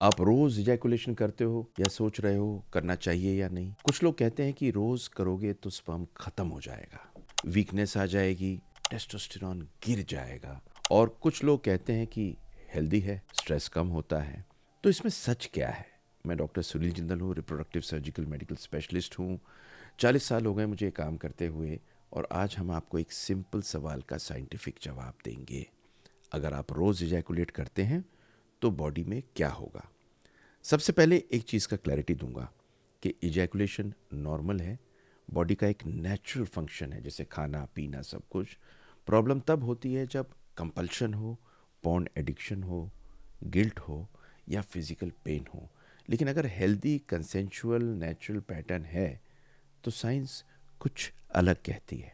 आप रोज इजैकुलेशन करते हो या सोच रहे हो करना चाहिए या नहीं? कुछ लोग कहते हैं कि रोज करोगे तो स्पर्म खत्म हो जाएगा, वीकनेस आ जाएगी, टेस्टोस्टेरॉन गिर जाएगा। और कुछ लोग कहते हैं कि हेल्दी है, स्ट्रेस कम होता है। तो इसमें सच क्या है? मैं डॉक्टर सुनील जिंदल हूँ, रिप्रोडक्टिव सर्जिकल मेडिकल स्पेशलिस्ट हूँ। 40 साल हो गए मुझे काम करते हुए, और आज हम आपको एक सिंपल सवाल का साइंटिफिक जवाब देंगे। अगर आप रोज इजैकुलेट करते हैं तो बॉडी में क्या होगा? सबसे पहले एक चीज़ का क्लैरिटी दूंगा कि इजैकुलेशन नॉर्मल है, बॉडी का एक नेचुरल फंक्शन है, जैसे खाना पीना सब कुछ। प्रॉब्लम तब होती है जब कंपल्शन हो, पॉर्न एडिक्शन हो, गिल्ट हो या फिजिकल पेन हो। लेकिन अगर हेल्दी कंसेंचुअल नेचुरल पैटर्न है तो साइंस कुछ अलग कहती है।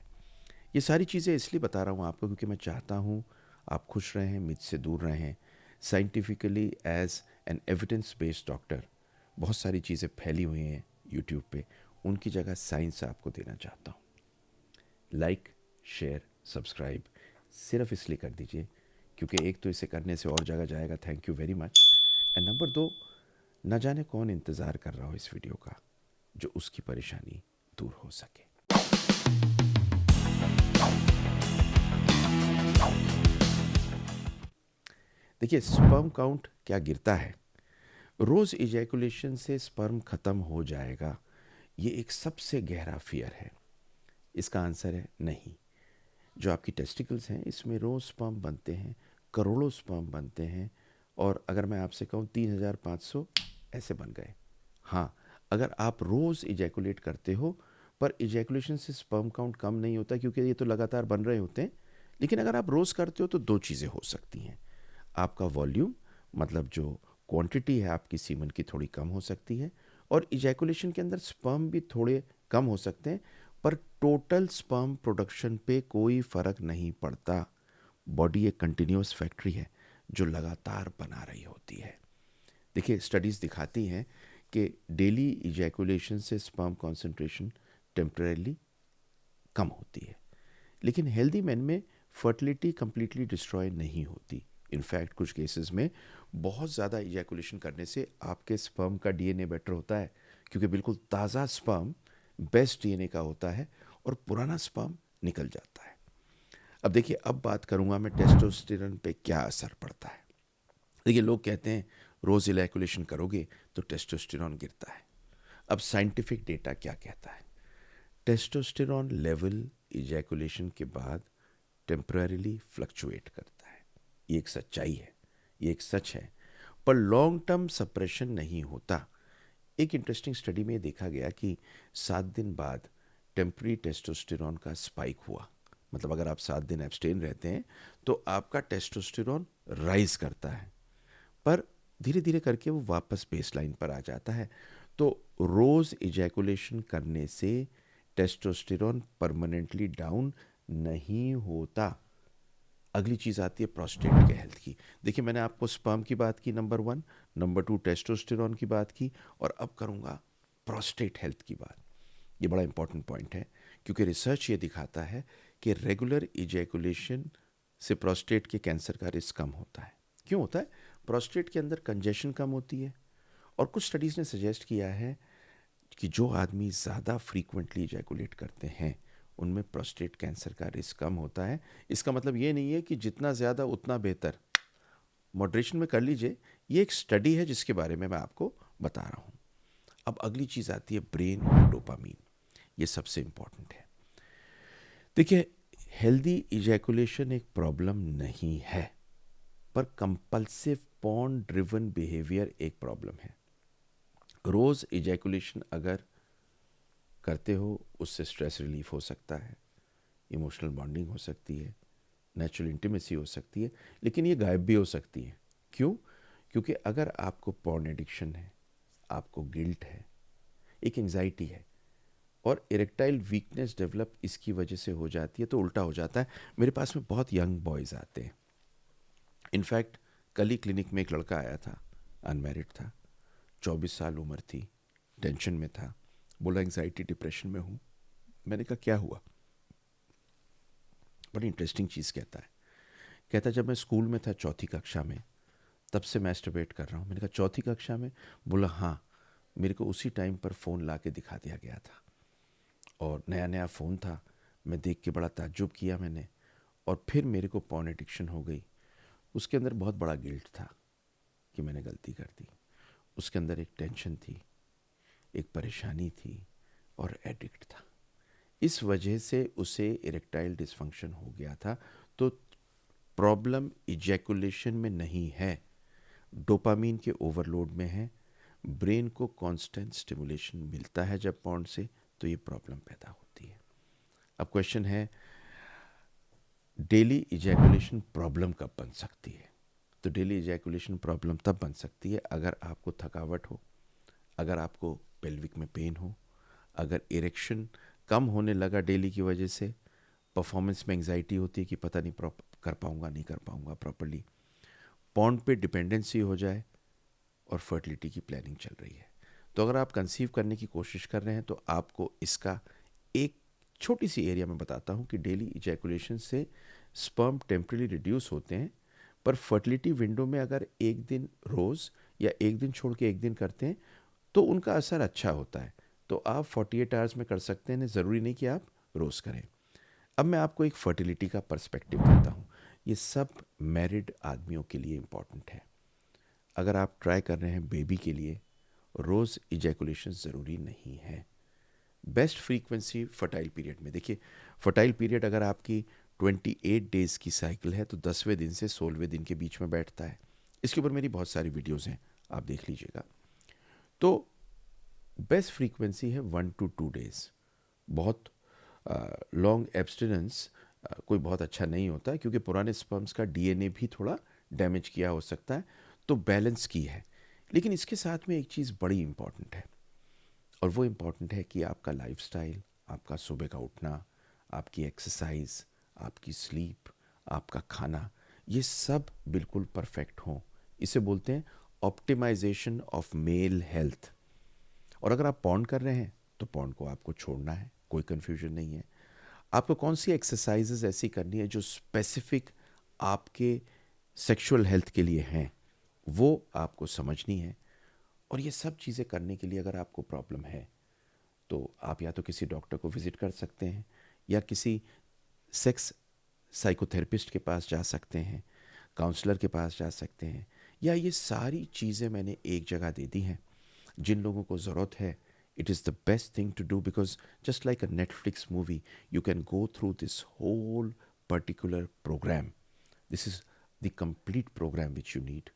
ये सारी चीज़ें इसलिए बता रहा हूँ आपको क्योंकि मैं चाहता हूँ आप खुश रहें, मिथ से दूर रहें। Scientifically as an evidence based doctor बहुत सारी चीज़ें फैली हुई हैं यूट्यूब पे, उनकी जगह साइंस आपको देना चाहता हूँ। लाइक, शेयर, सब्सक्राइब सिर्फ इसलिए कर दीजिए क्योंकि एक तो इसे करने से और जगह जाएगा, thank you very much. And number दो, न जाने कौन इंतज़ार कर रहा हो इस वीडियो का, जो उसकी परेशानी दूर हो सके। देखिए, स्पर्म काउंट क्या गिरता है? रोज इजैकुलेशन से स्पर्म खत्म हो जाएगा, ये एक सबसे गहरा फियर है। इसका आंसर है नहीं। जो आपकी टेस्टिकल्स हैं इसमें रोज स्पर्म बनते हैं, करोड़ों स्पर्म बनते हैं, और अगर मैं आपसे कहूँ 3,500 ऐसे बन गए। हाँ, अगर आप रोज़ इजैकुलेट करते हो, पर इजैकुलेशन से स्पर्म काउंट कम नहीं होता क्योंकि ये तो लगातार बन रहे होते हैं। लेकिन अगर आप रोज़ करते हो तो दो चीज़ें हो सकती हैं। आपका वॉल्यूम, मतलब जो क्वांटिटी है आपकी सीमन की, थोड़ी कम हो सकती है, और इजैकुलेशन के अंदर स्पर्म भी थोड़े कम हो सकते हैं, पर टोटल स्पर्म प्रोडक्शन पे कोई फ़र्क नहीं पड़ता। बॉडी एक कंटिन्यूस फैक्ट्री है जो लगातार बना रही होती है। देखिए, स्टडीज़ दिखाती हैं कि डेली इजैकुलेशन से स्पर्म कॉन्सेंट्रेशन टेम्परेली कम होती है, लेकिन हेल्दी मैन में फर्टिलिटी कंप्लीटली डिस्ट्रॉय नहीं होती। इनफैक्ट कुछ केसेस में बहुत ज़्यादा इजैकुलेशन करने से आपके स्पर्म का डीएनए बेटर होता है, क्योंकि बिल्कुल ताज़ा स्पर्म बेस्ट डीएनए का होता है और पुराना स्पर्म निकल जाता है। अब देखिए, अब बात करूंगा मैं टेस्टोस्टेरोन पे क्या असर पड़ता है। देखिए, लोग कहते हैं रोज़ इजैकुलेशन करोगे तो टेस्टोस्टेरोन गिरता है। अब साइंटिफिक डेटा क्या कहता है? टेस्टोस्टेरोन लेवल इजैकुलेशन के बाद टेम्पररीली फ्लक्चुएट करता है। ये एक सच्चाई है, ये एक सच है, पर लॉन्ग टर्म सप्रेशन नहीं होता। एक इंटरेस्टिंग स्टडी में देखा गया कि 7 दिन बाद टेम्पररी टेस्टोस्टेरोन का स्पाइक हुआ। मतलब अगर आप 7 दिन एब्सटेन रहते हैं तो आपका टेस्टोस्टेरोन राइज करता है, पर धीरे धीरे करके वो वापस बेसलाइन पर आ जाता है। तो रोज इजैकुलेशन करने से टेस्टोस्टेरोन परमानेंटली डाउन नहीं होता। अगली चीज़ आती है प्रोस्टेट के हेल्थ की। देखिए, मैंने आपको स्पर्म की बात की, नंबर 1, नंबर 2 टेस्टोस्टेरोन की बात की, और अब करूँगा प्रोस्टेट हेल्थ की बात। ये बड़ा इंपॉर्टेंट पॉइंट है क्योंकि रिसर्च ये दिखाता है कि रेगुलर इजैकुलेशन से प्रोस्टेट के कैंसर का रिस्क कम होता है। क्यों होता है? प्रोस्टेट के अंदर कंजेशन कम होती है, और कुछ स्टडीज़ ने सजेस्ट किया है कि जो आदमी ज़्यादा फ्रीक्वेंटली इजैकुलेट करते हैं उनमें प्रोस्टेट कैंसर का रिस्क कम होता है। इसका मतलब ये नहीं है कि जितना ज़्यादा उतना बेहतर, मॉडरेशन में कर लीजिए। ये एक स्टडी है जिसके बारे में मैं आपको बता रहा हूँ। अब अगली चीज़ आती है ब्रेन और डोपामीन। ये सबसे इम्पॉर्टेंट है। देखिए, हेल्दी इजैकुलेशन एक प्रॉब्लम नहीं है, पर कंपल्सिव पॉर्न ड्रिवन बिहेवियर एक प्रॉब्लम है। रोज़ इजैकुलेशन अगर करते हो उससे स्ट्रेस रिलीफ हो सकता है, इमोशनल बॉन्डिंग हो सकती है, नेचुरल इंटीमेसी हो सकती है, लेकिन ये गायब भी हो सकती है। क्यों? क्योंकि अगर आपको पॉर्न एडिक्शन है, आपको गिल्ट है, एक एंजाइटी है, और इरेक्टाइल वीकनेस डेवलप इसकी वजह से हो जाती है, तो उल्टा हो जाता है। मेरे पास में बहुत यंग बॉयज़ आते हैं। इनफैक्ट कल ही क्लिनिक में एक लड़का आया था, अनमैरिड था, 24 साल उम्र थी, टेंशन में था, बोला एंजाइटी डिप्रेशन में हूँ। मैंने कहा क्या हुआ? बड़ी इंटरेस्टिंग चीज़ कहता है। कहता जब मैं स्कूल में था, चौथी कक्षा में, तब से मैस्टरबेट कर रहा हूँ। मैंने कहा चौथी कक्षा में? बोला हाँ। मेरे को उसी टाइम पर फ़ोन ला के दिखा दिया गया था और नया नया फ़ोन था। मैं देख के बड़ा ताज्जुब किया मैंने, और फिर मेरे को पॉर्न एडिक्शन हो गई। उसके अंदर बहुत बड़ा गिल्ट था कि मैंने गलती कर दी। उसके अंदर एक टेंशन थी, एक परेशानी थी और एडिक्ट था। इस वजह से उसे इरेक्टाइल डिसफंक्शन हो गया था। तो प्रॉब्लम इजैकुलेशन में नहीं है, डोपामीन के ओवरलोड में है। ब्रेन को कांस्टेंट स्टिमुलेशन मिलता है जब पॉर्न से, तो ये प्रॉब्लम पैदा होती है। अब क्वेश्चन है, डेली इजैकुलेशन प्रॉब्लम कब बन सकती है? तो डेली इजैकुलेशन प्रॉब्लम तब बन सकती है अगर आपको थकावट हो, अगर आपको पेल्विक में पेन हो, अगर इरेक्शन कम होने लगा डेली की वजह से, परफॉर्मेंस में एंग्जाइटी होती है कि पता नहीं कर पाऊंगा नहीं कर पाऊंगा प्रॉपर्ली, पॉर्न पे डिपेंडेंसी हो जाए, और फर्टिलिटी की प्लानिंग चल रही है। तो अगर आप कंसीव करने की कोशिश कर रहे हैं तो आपको इसका एक छोटी सी एरिया में बताता हूँ कि डेली इजैकुलेशन से स्पर्म टेम्परली रिड्यूस होते हैं, पर फर्टिलिटी विंडो में अगर एक दिन रोज़ या एक दिन छोड़ के एक दिन करते हैं तो उनका असर अच्छा होता है। तो आप 48 आवर्स में कर सकते हैं, ज़रूरी नहीं कि आप रोज़ करें। अब मैं आपको एक फर्टिलिटी का पर्सपेक्टिव देता हूँ। ये सब मैरिड आदमियों के लिए इम्पॉर्टेंट है। अगर आप ट्राई कर रहे हैं बेबी के लिए, रोज़ इजैकुलेशन ज़रूरी नहीं है। बेस्ट फ्रीक्वेंसी फर्टाइल पीरियड में। देखिए, फर्टाइल पीरियड अगर आपकी 28 डेज़ की साइकिल है तो 10वें दिन से 16वें दिन के बीच में बैठता है। इसके ऊपर मेरी बहुत सारी वीडियोज़ हैं, आप देख लीजिएगा। तो बेस्ट फ्रीक्वेंसी है 1 to 2 डेज़। बहुत लॉन्ग एब्सटिनेंस कोई बहुत अच्छा नहीं होता है, क्योंकि पुराने स्पर्म्स का डीएनए भी थोड़ा डैमेज किया हो सकता है। तो बैलेंस की है। लेकिन इसके साथ में एक चीज़ बड़ी इंपॉर्टेंट है, और वो इम्पॉर्टेंट है कि आपका लाइफस्टाइल, आपका सुबह का उठना, आपकी एक्सरसाइज, आपकी स्लीप, आपका खाना, ये सब बिल्कुल परफेक्ट हों। इसे बोलते हैं ऑप्टिमाइजेशन ऑफ मेल हेल्थ। और अगर आप पॉर्न कर रहे हैं तो पॉर्न को आपको छोड़ना है, कोई कन्फ्यूजन नहीं है। आपको कौन सी एक्सरसाइजेज ऐसी करनी है जो स्पेसिफिक आपके सेक्सुअल हेल्थ के लिए हैं, वो आपको समझनी है। और ये सब चीज़ें करने के लिए अगर आपको प्रॉब्लम है तो आप या तो किसी डॉक्टर को विज़िट कर सकते हैं, या किसी सेक्स साइकोथेरेपिस्ट के पास जा सकते हैं, काउंसलर के पास जा सकते हैं, या ये सारी चीज़ें मैंने एक जगह दे दी हैं। जिन लोगों को ज़रूरत है, it is the best thing to do, because just like a Netflix movie, you can go through this whole particular program. This is the complete program which you need.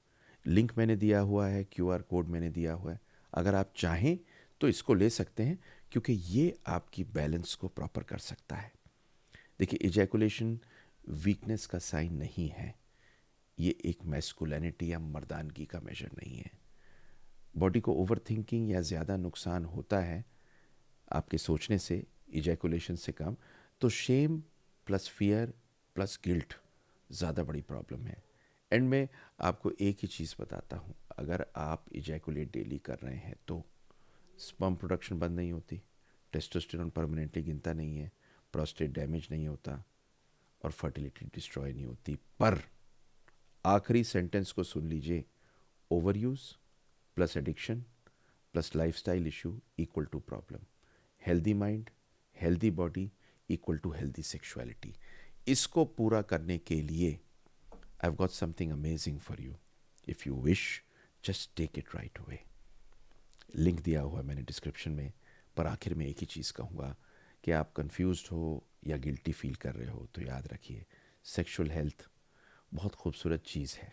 Link मैंने दिया हुआ है, क्यूआर कोड मैंने दिया हुआ है। अगर आप चाहें तो इसको ले सकते हैं, क्योंकि ये आपकी बैलेंस को प्रॉपर कर सकता है। देखिए, इजैकुलेशन वीकनेस का साइन नहीं है, ये एक मैस्कुलिनिटी या मर्दानगी का मेजर नहीं है। बॉडी को ओवर थिंकिंग या ज़्यादा नुकसान होता है आपके सोचने से, इजैकुलेशन से कम। तो shame plus fear plus guilt ज़्यादा बड़ी प्रॉब्लम है। एंड में आपको एक ही चीज़ बताता हूँ, अगर आप इजैकुलेट डेली कर रहे हैं तो स्पर्म प्रोडक्शन बंद नहीं होती, टेस्टोस्टेरोन परमानेंटली गिनता नहीं है, प्रोस्टेट डैमेज नहीं होता, और फर्टिलिटी डिस्ट्रॉय नहीं होती। पर आखिरी सेंटेंस को सुन लीजिए, over use plus addiction plus lifestyle issue equal to problem. Healthy mind, healthy body equal to healthy sexuality. इसको पूरा करने के लिए I have got something amazing for you. If you wish, just take it right away. Link दिया हुआ है मैंने description में। पर आखिर में एक ही चीज़ कहूँगा कि आप कंफ्यूज्ड हो या गिल्टी फील कर रहे हो तो याद रखिए, सेक्सुअल हेल्थ बहुत खूबसूरत चीज़ है।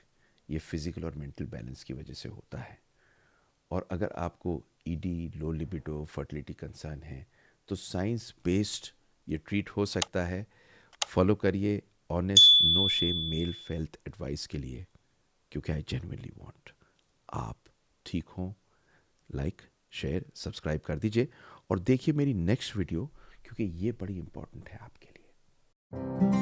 ये फिज़िकल और मेंटल बैलेंस की वजह से होता है। और अगर आपको ED, low libido, fertility concern है तो साइंस बेस्ड ये ट्रीट हो सकता है। फॉलो करिए honest no shame male health advice के लिए, क्योंकि आई जेन्युइनली वांट आप ठीक हों। लाइक, शेयर, सब्सक्राइब कर दीजिए और देखिए मेरी नेक्स्ट वीडियो, क्योंकि ये बड़ी इंपॉर्टेंट है आपके लिए।